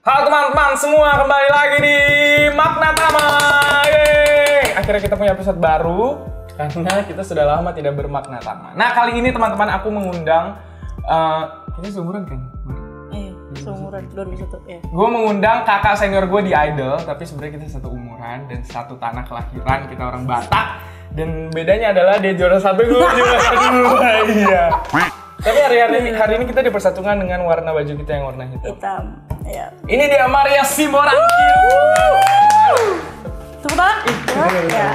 Halo teman-teman semua, kembali lagi di Makna Tama. Yeay. Akhirnya kita punya episode baru karena kita sudah lama tidak bermakna tama. Nah, kali ini teman-teman aku mengundang ini seumuran kan? Seumuran 2001 ya. Gue mengundang kakak senior gue di Idol, tapi sebenarnya kita satu umuran dan satu tanah kelahiran, kita orang Batak. Dan bedanya adalah dia juara 1, gue juara 2. Iya. Tapi hari ini kita dipersatukan dengan warna baju kita yang warna hitam. Ya. Ini dia Maria Simorangkir. Tepuk tangan. Ya.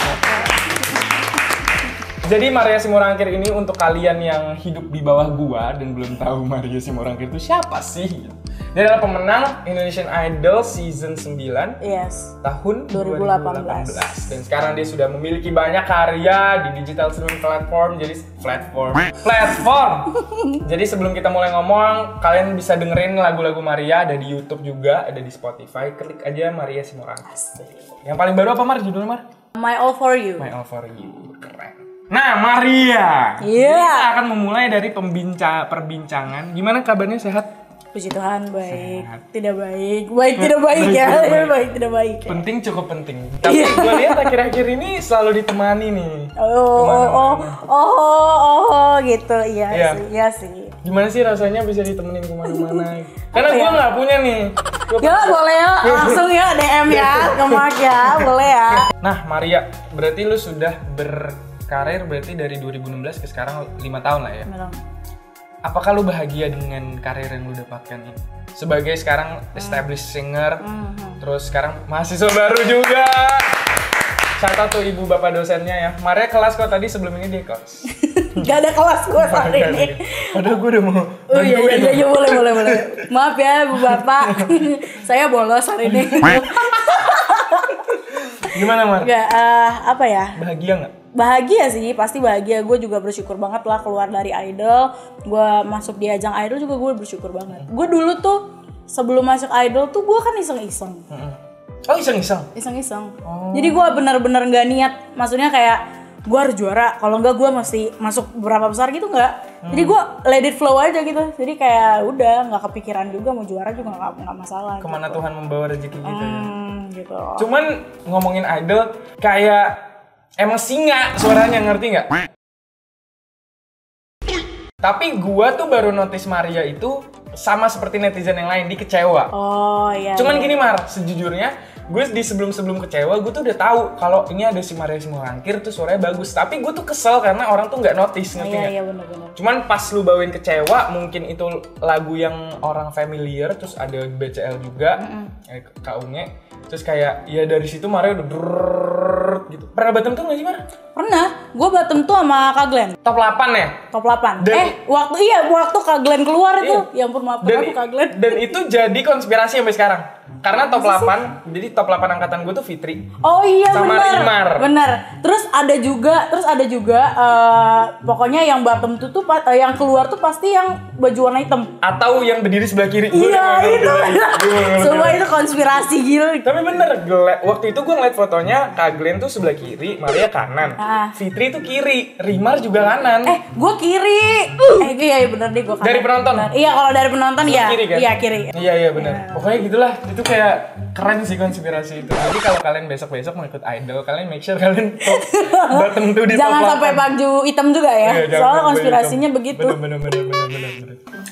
Jadi Maria Simorangkir ini untuk kalian yang hidup di bawah gua dan belum tahu Maria Simorangkir itu siapa sih? Dia adalah pemenang Indonesian Idol Season 9 tahun 2018. Dan sekarang dia sudah memiliki banyak karya di digital streaming platform. Jadi sebelum kita mulai ngomong, kalian bisa dengerin lagu-lagu Maria, ada di YouTube juga, ada di Spotify. Klik aja Maria Simorangkir. Yang paling baru apa Mar? Judulnya Mar? My All For You. My All For You. Keren. Nah, Maria. Kita akan memulai dari perbincangan. Gimana kabarnya, sehat? Puji Tuhan, baik. Sehat. Tidak baik. Tidak baik. Penting, cukup penting. Tapi gue lihat akhir-akhir ini selalu ditemani nih. Gitu. Iya sih. Gimana sih rasanya bisa ditemenin kemana-mana? Karena gue nggak punya nih. Ya boleh ya, langsung ya DM ya, ke Mark ya, boleh ya. Nah, Maria, berarti lu sudah berkarir berarti dari 2016 ke sekarang 5 tahun lah ya? Apakah lu bahagia dengan karir yang lu dapatkan ini? Sebagai sekarang established singer, terus sekarang mahasiswa baru juga. Satu tuh ibu bapak dosennya ya. Maria kelas kok tadi, sebelum ini dia kelas. Gak ada kelas gue hari ini. Padahal gue udah mau. Iya boleh. Maaf ya bu bapak, saya bolos hari ini. Gimana Mar? Gak, apa ya? Bahagia nggak? Bahagia sih, pasti bahagia. Gue juga bersyukur banget lah keluar dari Idol. Gue masuk di ajang Idol juga gue bersyukur banget. Gue dulu tuh sebelum masuk Idol tuh gue kan iseng-iseng. Oh iseng-iseng? Iseng-iseng. Jadi gue benar-benar nggak niat. Maksudnya kayak gue harus juara. Kalau nggak gue mesti masuk berapa besar gitu nggak. Jadi gue let it flow aja gitu. Jadi kayak udah nggak kepikiran juga mau juara juga nggak masalah. Kemana gitu. Tuhan membawa rezeki gitu ya. Gitu. Cuman ngomongin Idol kayak emang singa suaranya, ngerti nggak? Tapi gua tuh baru notice Maria itu sama seperti netizen yang lain, dia kecewa. Oh iya. Cuman gini Mar, sejujurnya gue di sebelum kecewa gue tuh udah tahu kalau ini ada si Maria Simorangkir tuh suaranya bagus. Tapi gue tuh kesel karena orang tuh nggak notice, ngerti nggak? Iya benar. Cuman pas lu bawain kecewa, mungkin itu lagu yang orang familiar, terus ada BCL juga, Kak Unge. Terus kayak ya dari situ Maria udah gitu. Pernah bottom tuh nggak sih Mar? Pernah. Gue bottom tuh sama Kak Glenn. Top 8 ya? Top 8. Waktu Kak Glenn keluar itu. Ya ampun maafkan aku Kak Glenn. Dan itu jadi konspirasi sampai sekarang. Karena top 8, jadi top 8 angkatan gue tuh Fitri. Oh iya sama Rimar. Bener. Terus ada juga pokoknya yang bottom tuh yang keluar tuh pasti yang baju warna hitam. Atau yang berdiri sebelah kiri. Iya itu. Semua itu konspirasi gila. Tapi bener, waktu itu gue ngeliat fotonya Kak Glenn tuh sebelah kiri, Maria kanan. Fitri tuh kiri, Rimar juga kanan. Gue kiri. Iya bener deh gue kanan. Dari penonton? Iya kalau dari penonton ya. Kiri kan? Iya kiri. Iya bener. Pokoknya gitulah, itu kayak keren sih konspirasi itu. Jadi kalau kalian besok mau ikut Idol, kalian make sure kalian bottom tuh di top 8. Jangan sampai baju hitam juga ya. Soalnya konspirasinya begitu. Bener.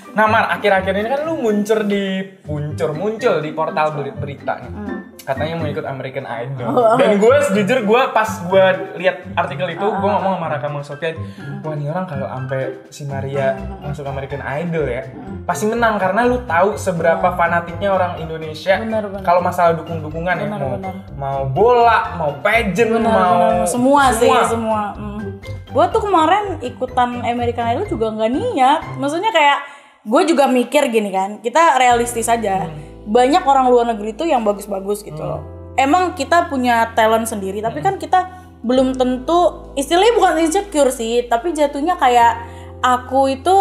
Nah Mar, akhir-akhir ini kan lu muncul di portal berita nih. Katanya mau ikut American Idol. Dan gue jujur pas gue lihat artikel itu, gue ngomong sama Raka Mang Sofian, wah nih orang kalau sampai si Maria masuk American Idol ya, pasti menang karena lu tahu seberapa fanatiknya orang Indonesia kalau masalah dukung-dukungan ya, mau bola, mau pageant, mau semua. Gue tuh kemarin ikutan American Idol juga nggak niat. Maksudnya kayak gue juga mikir gini kan, kita realistis aja. Banyak orang luar negeri tuh yang bagus-bagus gitu loh. Emang kita punya talent sendiri, tapi kan kita belum tentu, istilahnya bukan insecure sih, tapi jatuhnya kayak aku itu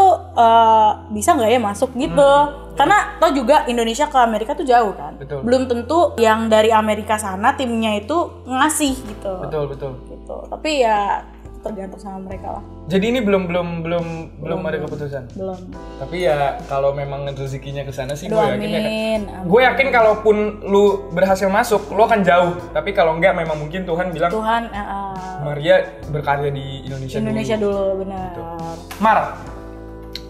bisa nggak ya masuk gitu. Karena tau juga Indonesia ke Amerika tuh jauh kan. Betul. Belum tentu yang dari Amerika sana timnya itu ngasih gitu. Betul. Gitu. Tapi ya tergantung sama mereka lah. Jadi ini belum ada keputusan. Belum. Tapi ya kalau memang rezekinya ke sana sih gue yakin ya kan. Gue yakin kalaupun lu berhasil masuk, lu akan jauh. Tapi kalau enggak memang mungkin Tuhan bilang Maria berkarya di Indonesia dulu benar. Gitu. Mar,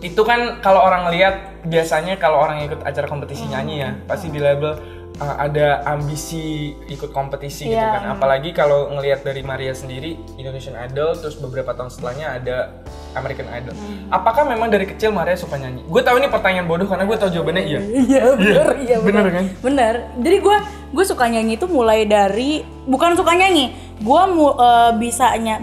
itu kan kalau orang lihat biasanya kalau orang ikut acara kompetisi nyanyi ya, pasti di label ada ambisi ikut kompetisi gitu kan. Apalagi kalau ngelihat dari Maria sendiri, Indonesian Idol, terus beberapa tahun setelahnya ada American Idol. Apakah memang dari kecil Maria suka nyanyi? Gue tahu ini pertanyaan bodoh karena gue tahu jawabannya iya. Iya benar kan? Benar. Jadi gue suka nyanyi itu mulai dari bukan suka nyanyi, gue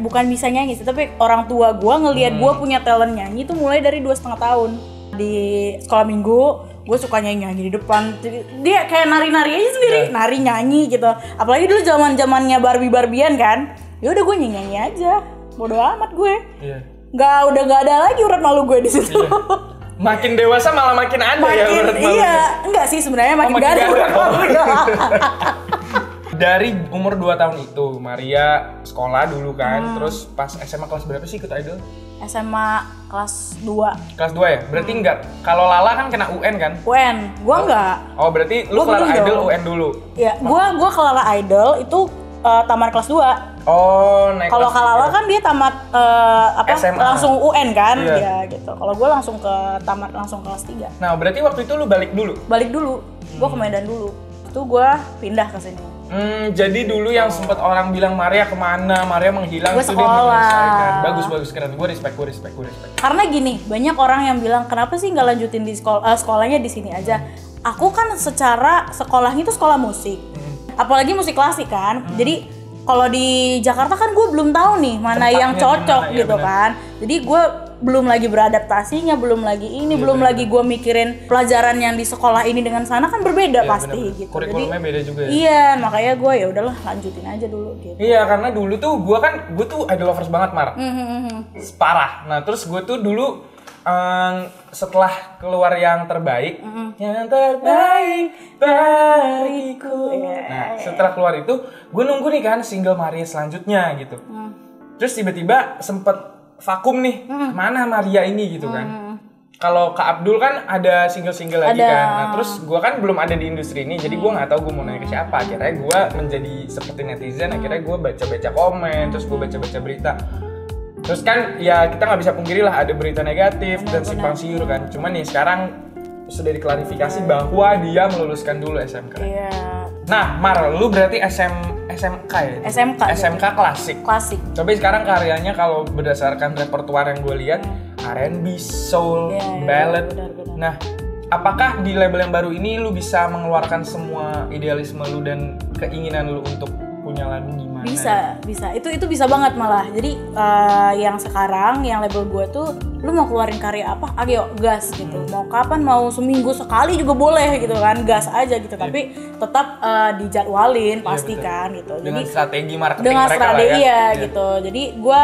bukan bisa nyanyi sih, tapi orang tua gue ngelihat gue punya talent nyanyi itu mulai dari 2,5 tahun di sekolah minggu. Gue suka nyanyi di depan, dia kayak nari-nari aja sendiri, nari nyanyi gitu. Apalagi dulu zamannya Barbie-Barbian kan, ya udah gue nyanyi aja, bodo amat gue. Udah nggak ada lagi urat malu gue di situ. Makin dewasa malah makin ada ya urat malu. Iya, enggak sih sebenarnya makin gak ada urat malu. Dari umur 2 tahun itu, Maria sekolah dulu kan, terus pas SMA kelas berapa sih ikut idol? SMA kelas 2. Kelas 2 ya? Berarti enggak, kalau Lala kan kena UN kan? UN, gua enggak. Oh berarti lu kelar idol UN dulu? Iya, gua kelar idol itu tamat kelas 2. Oh, naik kalau Lala kan dia tamat SMA. langsung UN kan? Iya gitu. Kalau gua langsung tamat langsung kelas 3. Nah berarti waktu itu lu balik dulu? Balik dulu, gua ke Medan dulu. Itu gua pindah ke sini. Jadi dulu yang sempat orang bilang Maria kemana, Maria menghilang, itu dia menyelesaikan. Bagus keren, gue respect. Karena gini, banyak orang yang bilang kenapa sih nggak lanjutin di sekolahnya di sini aja. Aku kan secara sekolahnya itu sekolah musik, apalagi musik klasik kan. Jadi kalau di Jakarta kan gue belum tahu nih mana tempatnya yang cocok gitu kan. Jadi gue belum lagi beradaptasinya, belum lagi lagi gue mikirin pelajaran yang di sekolah ini dengan sana kan berbeda pasti gitu. Kurikulumnya beda juga ya. Iya, makanya gue ya udahlah lanjutin aja dulu gitu. Iya, karena dulu tuh gue tuh idol lovers banget, Mar. Parah. Nah, terus gue tuh dulu setelah keluar yang terbaik, yang terbaik bagiku. Nah, setelah keluar itu gue nunggu nih kan single Maria selanjutnya gitu. Terus tiba-tiba sempet vakum nih, mana Maria ini gitu kan. Kalau Kak Abdul kan ada single-single lagi kan. Nah terus gue kan belum ada di industri ini, jadi gue nggak tahu gue mau nanya ke siapa. Akhirnya gue menjadi seperti netizen, akhirnya gue baca-baca komen, terus gue baca-baca berita. Terus kan ya kita nggak bisa pungkiri lah ada berita negatif dan simpang siur kan. Cuman nih sekarang sudah diklarifikasi bahwa dia meluluskan dulu SMK. Iya. Nah, Mar, lu berarti SMK ya? SMK klasik. Coba sekarang karyanya kalau berdasarkan repertoire yang gue lihat, R&B, soul, ballad. Benar. Nah, apakah di label yang baru ini lu bisa mengeluarkan semua idealisme lu dan keinginan lu untuk punya lagu gimana? Bisa. Itu bisa banget malah. Jadi yang sekarang, yang label gue tuh, lu mau keluarin karya apa? Ayo gas gitu. Mau kapan? Mau seminggu sekali juga boleh gitu kan? Gas aja gitu. Tapi tetap dijadwalin pasti kan gitu. Dengan jadi strategi marketing dengan mereka strategi lah ya. Gitu. Jadi gue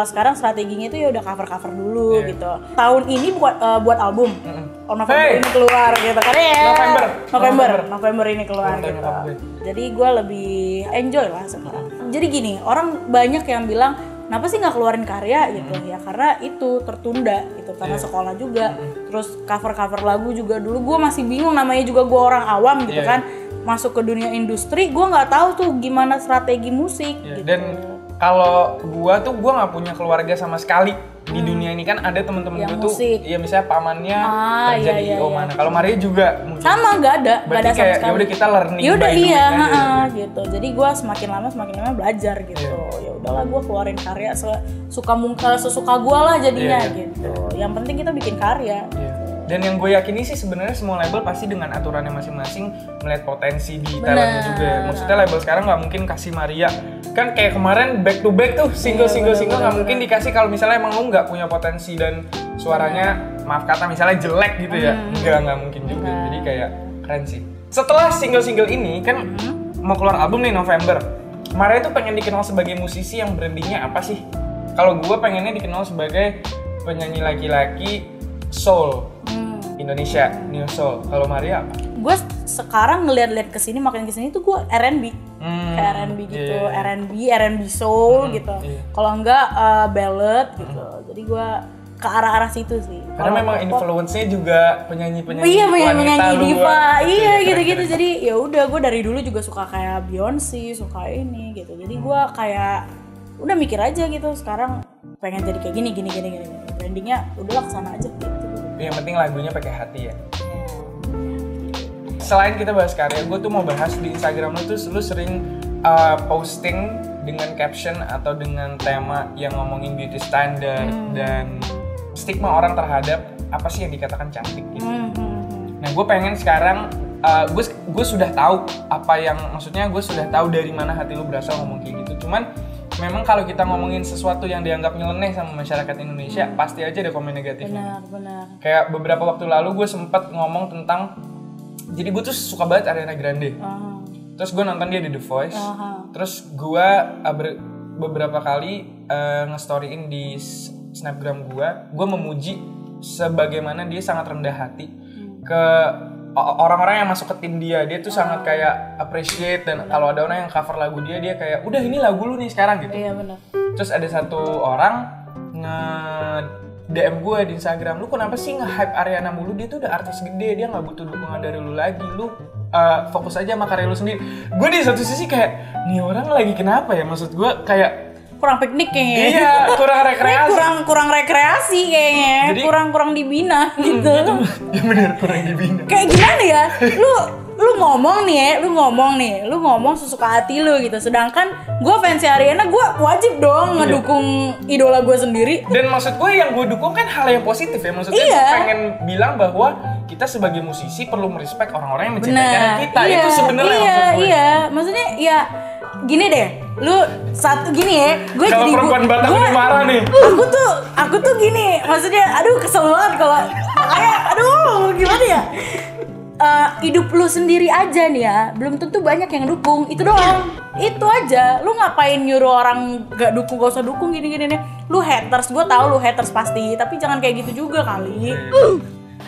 sekarang strateginya itu ya udah cover dulu gitu. Tahun ini buat album. November ini keluar gitu kan ya. November ini keluar gitu. Jadi gue lebih enjoy lah sekarang. Jadi gini, orang banyak yang bilang kenapa sih nggak keluarin karya gitu ya, karena itu tertunda gitu karena sekolah juga. Terus cover lagu juga dulu gue masih bingung, namanya juga gue orang awam gitu kan, masuk ke dunia industri gue nggak tahu tuh gimana strategi musik gitu. Dan kalau gue nggak punya keluarga sama sekali di dunia ini kan. Ada temen-temen gue tuh ya misalnya pamannya kerja di IO mana. Kalau Maria juga mungkin sama, nggak ada sama sekali. Ya udah kita learning by doing aja gitu. Jadi gue semakin lama belajar gitu. Ya udahlah gue keluarin karya sesuka gue lah jadinya gitu. Yang penting kita bikin karya. Dan yang gue yakini sih sebenarnya semua label pasti dengan aturannya masing-masing melihat potensi di talentnya juga. Maksudnya label sekarang nggak mungkin kasih Maria kan kayak kemarin back to back tuh single nggak mungkin dikasih kalau misalnya emang lu nggak punya potensi dan suaranya maaf kata misalnya jelek gitu ya. Nggak mungkin juga. Jadi kayak keren sih. Setelah single ini kan mau keluar album nih November. Maria tuh pengen dikenal sebagai musisi yang brandingnya apa sih? Kalau gue pengennya dikenal sebagai penyanyi laki-laki soul. Indonesia, New Soul. Kalau Maria apa? Gue sekarang ngeliat-liat kesini, makin kesini tuh gue R&B. Kayak R&B gitu, R&B soul gitu. Kalau enggak ballad gitu. Jadi gue ke arah-arah situ sih. Karena memang influence-nya juga penyanyi-penyanyi penyanyi diva. Iya gitu-gitu. Jadi ya udah, gue dari dulu juga suka kayak Beyonce, suka ini gitu. Jadi gue kayak udah mikir aja gitu, sekarang pengen jadi kayak gini. Brandingnya udahlah kesana aja gitu. Yang penting lagunya pakai hati ya. Selain kita bahas karya, gue tuh mau bahas di Instagram lu sering posting dengan caption atau dengan tema yang ngomongin beauty standard dan stigma orang terhadap apa sih yang dikatakan cantik gitu. Nah, gue pengen sekarang gue sudah tahu apa yang maksudnya, gue sudah tahu dari mana hati lu berasal ngomong kayak gitu. Cuman memang kalau kita ngomongin sesuatu yang dianggap nyeleneh sama masyarakat Indonesia, pasti aja ada komen negatifnya. Benar. Kayak beberapa waktu lalu gue sempat ngomong tentang, jadi gue tuh suka banget Ariana Grande. Terus gue nonton dia di The Voice. Terus gue beberapa kali nge-storyin di snapgram gue memuji sebagaimana dia sangat rendah hati ke orang-orang yang masuk ke tim dia tuh sangat kayak appreciate, dan kalau ada orang yang cover lagu dia kayak udah ini lagu lu nih sekarang gitu. Iya benar. Terus ada satu orang DM gue di Instagram, lu kenapa sih nge-hype Ariana mulu, dia tuh udah artis gede, dia nggak butuh dukungan dari lu lagi, lu fokus aja sama karya lu sendiri. Gue di satu sisi kayak, nih orang lagi kenapa ya, maksud gue kayak kurang piknik kayaknya. Iya, kurang rekreasi. kurang rekreasi kayaknya. Jadi, kurang dibina gitu. Ya bener, kurang dibina. Kayak gimana ya? Lu ngomong sesuka hati lu gitu. Sedangkan gue fans Ariana, gue wajib dong ngedukung idola gue sendiri. Dan maksud gue yang gue dukung kan hal yang positif ya. Maksudnya gue pengen bilang bahwa kita sebagai musisi perlu merespek orang-orang yang mencintai kita. Itu sebenarnya maksud gue. Iya, maksudnya ya gini deh, lu satu gini ya, gue kalau jadi perempuan Batak ini marah nih. Aku tuh gini, maksudnya aduh kesel banget kalau kayak aduh gimana ya, hidup lu sendiri aja nih ya, belum tentu banyak yang dukung, itu doang, itu aja. Lu ngapain nyuruh orang gak usah dukung gini nih. Lu haters, gue tahu lu haters pasti, tapi jangan kayak gitu juga kali.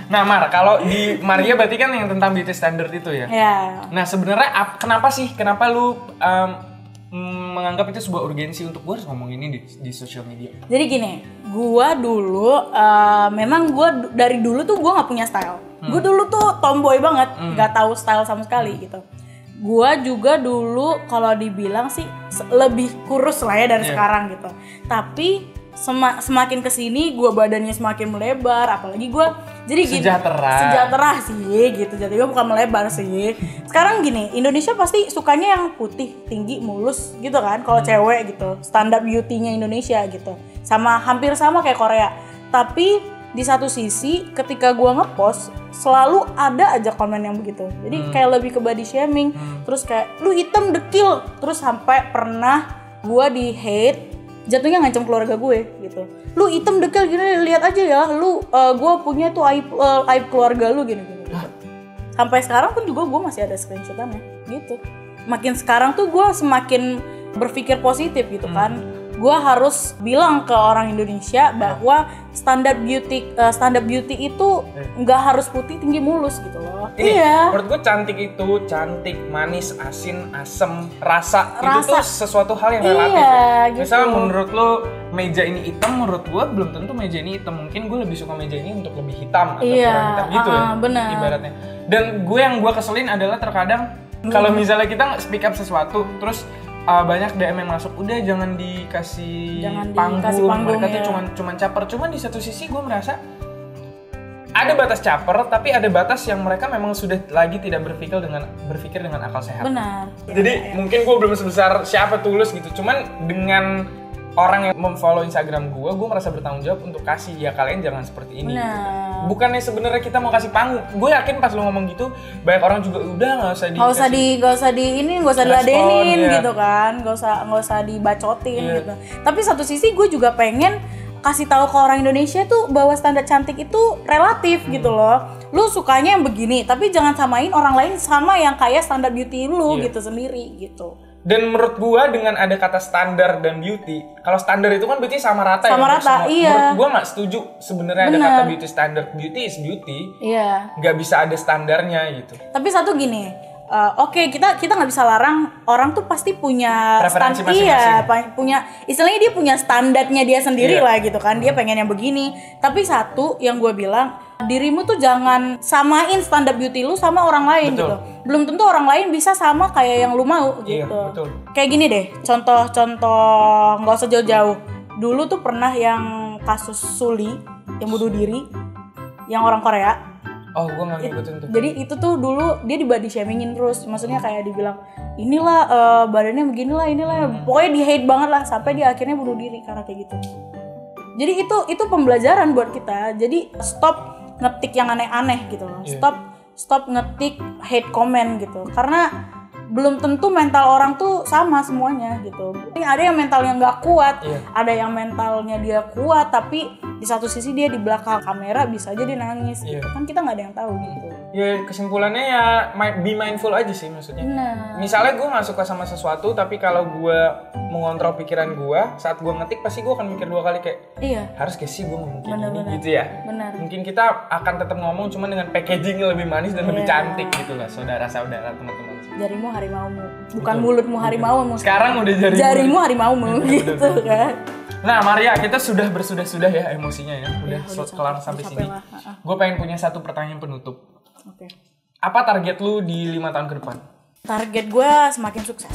Nah Mar, kalau di Maria berarti kan yang tentang beauty standard itu ya? Iya. Nah sebenarnya kenapa lu menganggap itu sebuah urgensi untuk gue harus ngomong ini di sosial media? Jadi gini, gue dulu, memang gue dari dulu tuh gue gak punya style. Gue dulu tuh tomboy banget, gak tahu style sama sekali gitu. Gue juga dulu kalau dibilang sih lebih kurus lah ya dari sekarang gitu. Tapi semakin kesini gue badannya semakin melebar, apalagi gue jadi gini sejahtera sih gitu, jadi gue bukan melebar sih. Sekarang gini, Indonesia pasti sukanya yang putih, tinggi, mulus gitu kan, kalau cewek gitu, standar beauty-nya Indonesia gitu, hampir sama kayak Korea. Tapi di satu sisi ketika gue ngepost selalu ada aja komen yang begitu, jadi kayak lebih ke body shaming, terus kayak lu hitam dekil, terus sampai pernah gue di hate, jatuhnya ngancam keluarga gue gitu. Lu hitam dekil gini, lihat aja ya, gue punya tuh aib keluarga lu gini. Sampai sekarang pun juga gue masih ada screenshotannya gitu. Makin sekarang tuh gue semakin berpikir positif gitu kan. Gue harus bilang ke orang Indonesia bahwa standar beauty itu nggak harus putih, tinggi, mulus gitu loh. Iya. Menurut gue cantik, manis, asin, asem, rasa itu tuh sesuatu hal yang relatif. Gitu. Misalnya menurut lo meja ini hitam, menurut gue belum tentu meja ini hitam. Mungkin gue lebih suka meja ini untuk lebih hitam atau kurang hitam gitu ya. Bener. Ibaratnya. Dan yang gue keselin adalah terkadang kalau misalnya kita speak up sesuatu, terus banyak DM yang masuk, udah jangan dikasih panggung, mereka tuh cuman caper. Cuman di satu sisi gue merasa ada batas caper, tapi ada batas yang mereka memang sudah lagi tidak berpikir dengan akal sehat. Benar. Jadi mungkin gue belum sebesar siapa Tulus gitu, cuman dengan orang yang memfollow Instagram gue merasa bertanggung jawab untuk kasih, ya kalian jangan seperti ini. Gitu. Bukannya sebenarnya kita mau kasih panggung. Gue yakin pas lo ngomong gitu, banyak orang juga udah nggak usah diladenin gitu kan, nggak usah dibacotin gitu. Tapi satu sisi gue juga pengen kasih tahu ke orang Indonesia tuh bahwa standar cantik itu relatif gitu loh. Lu sukanya yang begini, tapi jangan samain orang lain sama yang kayak standar beauty lu gitu sendiri gitu. Dan menurut gua dengan ada kata standar dan beauty, kalau standar itu kan berarti sama rata sama ya. rata, iya. Menurut gua nggak setuju sebenarnya ada kata beauty standard. Beauty is beauty. Iya. Nggak bisa ada standarnya gitu. Tapi satu gini, oke, kita nggak bisa larang orang tuh pasti punya Preferensi iya, masing-masing. punya istilahnya dia punya standarnya dia sendiri Iya. lah gitu kan. Dia pengen yang begini. Tapi satu yang gue bilang, dirimu tuh jangan samain standar beauty lu sama orang lain. Betul. Gitu. Belum tentu orang lain bisa sama kayak yang lu mau Iya, gitu. betul. Kayak gini deh, contoh nggak usah jauh-jauh. Dulu tuh pernah yang kasus Suli yang bunuh diri, yang orang Korea. Oh, gua nggak ngikutin tuh. Jadi itu tuh dulu dia di body shamingin terus, maksudnya kayak dibilang inilah badannya beginilah inilah, pokoknya di hate banget lah sampai dia akhirnya bunuh diri karena kayak gitu. Jadi itu pembelajaran buat kita. Jadi stop ngetik yang aneh-aneh gitu loh. Stop ngetik hate comment gitu. Karena belum tentu mental orang tuh sama semuanya gitu. Ada yang mentalnya nggak kuat, ada yang mentalnya dia kuat, tapi di satu sisi dia di belakang kamera bisa aja dia nangis. Gitu. Kan kita nggak ada yang tahu gitu. Ya kesimpulannya ya be mindful aja sih maksudnya. Nah. Misalnya gue nggak suka sama sesuatu, tapi kalau gue mengontrol pikiran gue, saat gue ngetik pasti gue akan mikir 2 kali kayak, harus gak sih gue ngomong kayak gini gitu ya. Benar. Mungkin kita akan tetap ngomong cuma dengan packaging yang lebih manis dan lebih cantik gitu lah, saudara-saudara, teman-teman. Jarimu harimaumu, bukan mulutmu harimaumu. Sekarang udah jarimu harimaumu gitu kan. Nah Maria, kita sudah bersudah-sudah ya emosinya ya, udah kelar sampai sini. Gue pengen punya satu pertanyaan penutup. Oke. Apa target lu di 5 tahun ke depan? Target gue semakin sukses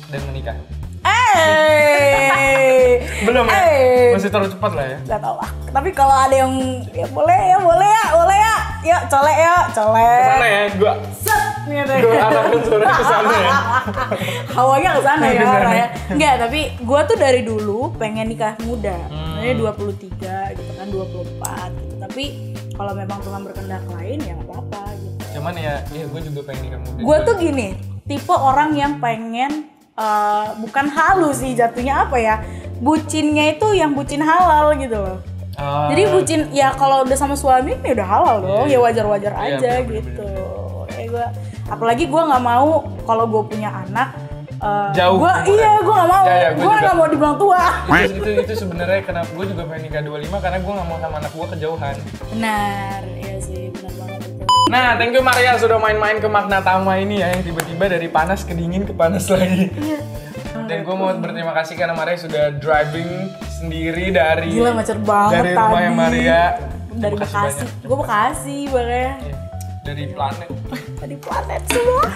Dan menikah? Belum ya? Masih terlalu cepat lah ya. Gak tau lah. Tapi kalau ada yang ya boleh ya. Yuk colek. Kesana ya, gue arahkan suara kesana ya. Hawanya kesana ya orangnya. Enggak, tapi gue tuh dari dulu pengen nikah muda. Sebenarnya 23 gitu kan, 24 gitu. Tapi kalau memang Tuhan berkehendak lain ya nggak apa-apa gitu. Cuman ya gue juga pengen nikah muda. Gue tuh gini, tipe orang yang pengen bukan halu sih jatuhnya apa ya, bucinnya itu yang bucin halal gitu loh. Jadi bucin ya kalau udah sama suami ya udah halal dong, ya wajar-wajar aja gitu. Gue apalagi gue nggak mau kalau gue punya anak jauh. Gue nggak mau. Gue nggak mau dibilang tua. Itu sebenarnya kenapa gue juga pengen nikah 25 karena gue nggak mau sama anak gue kejauhan. Benar, iya sih, benar banget itu. Nah, thank you Maria sudah main-main ke Magna Tama ini ya, yang tiba-tiba dari panas ke dingin ke panas lagi. Dan gue mau berterima kasih karena Maria sudah driving sendiri dari gila macet banget dari rumahnya Maria. Dari Bekasi. Gue Bekasi makanya. Dari planet. Dari planet semua.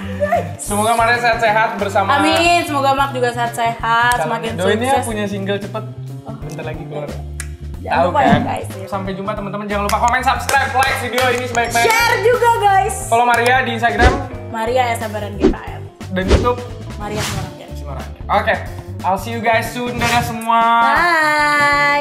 Semoga Maria sehat-sehat bersama. Amin, semoga Mak juga sehat-sehat, semakin Doainnya sukses. punya single cepet. Bentar lagi keluar. Jangan lupa ya guys. Sampai jumpa teman-teman, jangan lupa komen, subscribe, like video ini sebaik-baiknya. Share juga guys. Follow Maria di Instagram Maria SMRNGKR dan YouTube Maria Semarang. Oke, I'll see you guys soon dadah semua. Bye.